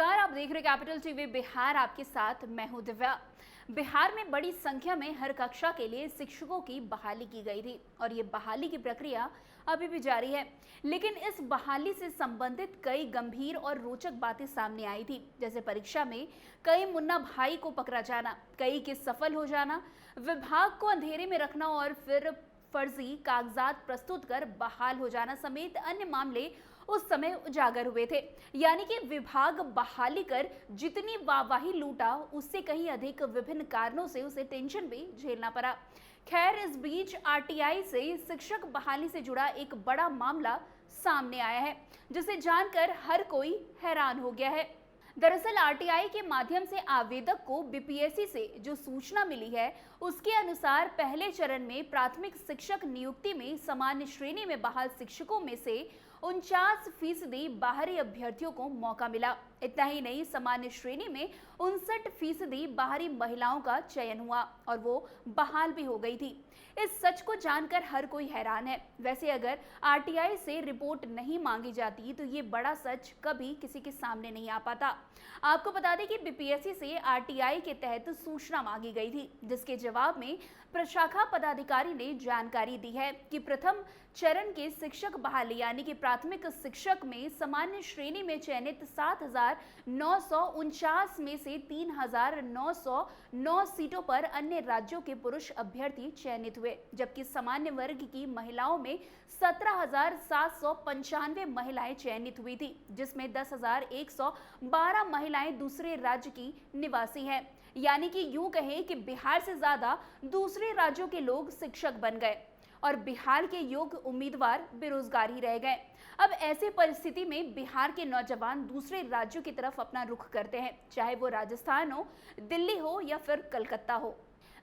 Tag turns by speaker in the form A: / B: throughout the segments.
A: नमस्कार, आप देख रहे कैपिटल टीवी बिहार। आपके साथ मैं हूं दिव्या। बिहार में बड़ी संख्या में हर कक्षा के लिए शिक्षकों की बहाली की गई थी और ये बहाली की प्रक्रिया अभी भी जारी है। लेकिन इस बहाली से संबंधित कई गंभीर और रोचक बातें सामने आई थी, जैसे परीक्षा में कई मुन्ना भाई को पकड़ा जाना, कई के सफल हो जाना, विभाग को अंधेरे में रखना और फिर फर्जी कागजात प्रस्तुत कर बहाल हो जाना समेत अन्य मामले उस समय उजागर हुए थे। यानी कि विभाग बहाली कर जितनी वाहवाही लूटा, उससे कहीं अधिक विभिन्न कारणों से उसे टेंशन भी झेलना पड़ा। खैर, इस बीच आरटीआई से शिक्षक बहाली से जुड़ा एक बड़ा मामला सामने आया है, जिसे जानकर हर कोई हैरान हो गया है। दरअसल आरटीआई के माध्यम से आवेदक को बीपीएससी से जो सूचना मिली है, उसके अनुसार पहले चरण में प्राथमिक शिक्षक नियुक्ति में सामान्य श्रेणी में बहाल शिक्षकों में से 49% बाहरी अभ्यर्थियों को मौका मिला। इतना ही नहीं, सामान्य श्रेणी में 59% बाहरी महिलाओं का चयन हुआ और वो बहाल भी हो गई थी। इस सच को जानकर हर कोई हैरान है। वैसे अगर आरटीआई से रिपोर्ट नहीं मांगी जाती तो ये बड़ा सच कभी किसी के सामने नहीं आ पाता। आपको बता दें कि बीपीएससी से आरटीआई के तहत सूचना मांगी गई थी, जिसके जवाब में प्रशाखा पदाधिकारी ने जानकारी दी है कि प्रथम चरण के शिक्षक बहाली यानी कि प्राथमिक शिक्षक में सामान्य श्रेणी में चयनित 7,949 में से 3,909 सीटों पर अन्य राज्यों के पुरुष अभ्यर्थी चयनित हुए, जबकि सामान्य वर्ग की महिलाओं में 17,795 महिलाएं चयनित हुई थी, जिसमें 10,112 महिलाएं दूसरे राज्य की निवासी हैं। यानी कि यूं कहें कि बिहार से ज्यादा दूसरे राज्यों के लोग शिक्षक बन गए और बिहार के योग्य उम्मीदवार बेरोजगार ही रह गए। अब ऐसी परिस्थिति में बिहार के नौजवान दूसरे राज्यों की तरफ अपना रुख करते हैं, चाहे वो राजस्थान हो, दिल्ली हो या फिर कलकत्ता हो।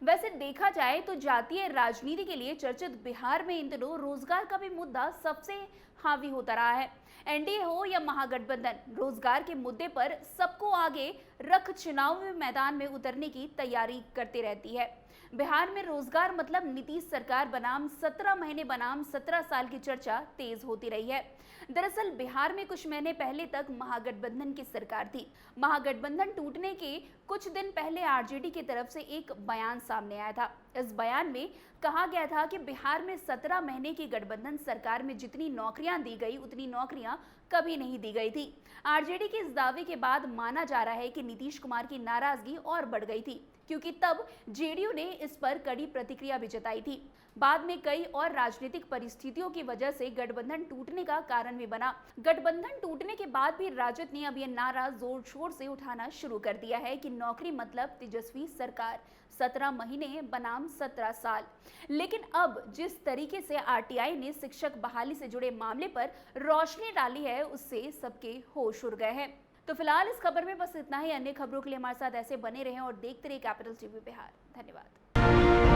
A: वैसे देखा जाए तो जातीय राजनीति के लिए चर्चित बिहार में इन दिनों रोजगार का भी मुद्दा सबसे हावी होता रहा है। एनडीए हो या महागठबंधन, रोजगार के मुद्दे पर सबको आगे रख चुनाव में मैदान में उतरने की तैयारी करती रहती है। बिहार में रोजगार मतलब नीतीश सरकार बनाम 17 महीने बनाम 17 साल की चर्चा तेज होती रही है। दरअसल बिहार में कुछ महीने पहले तक महागठबंधन की सरकार थी। महागठबंधन टूटने के कुछ दिन पहले आरजेडी की तरफ से एक बयान सामने आया था। इस बयान में कहा गया था कि बिहार में 17 महीने की गठबंधन सरकार में जितनी नौकरियां दी गई, उतनी नौकरियां कभी नहीं दी गई थी। आरजेडी के इस दावे के बाद माना जा रहा है कि नीतीश कुमार की नाराजगी और बढ़ गई थी, क्योंकि तब जेडीयू ने इस पर कड़ी प्रतिक्रिया भी जताई थी। बाद में कई और राजनीतिक परिस्थितियों की वजह से गठबंधन टूटने का कारण भी बना। गठबंधन टूटने के बाद भी राजद ने अब यह नारा जोर शोर से उठाना शुरू कर दिया है कि नौकरी मतलब तेजस्वी सरकार, 17 महीने बनाम 17 साल। लेकिन अब जिस तरीके से आरटीआई ने शिक्षक बहाली से जुड़े मामले पर रोशनी डाली है, उससे सबके होश उड़ गए हैं। तो फिलहाल इस खबर में बस इतना ही। अन्य खबरों के लिए हमारे साथ ऐसे बने रहें और देखते रहिए कैपिटल टीवी बिहार। धन्यवाद।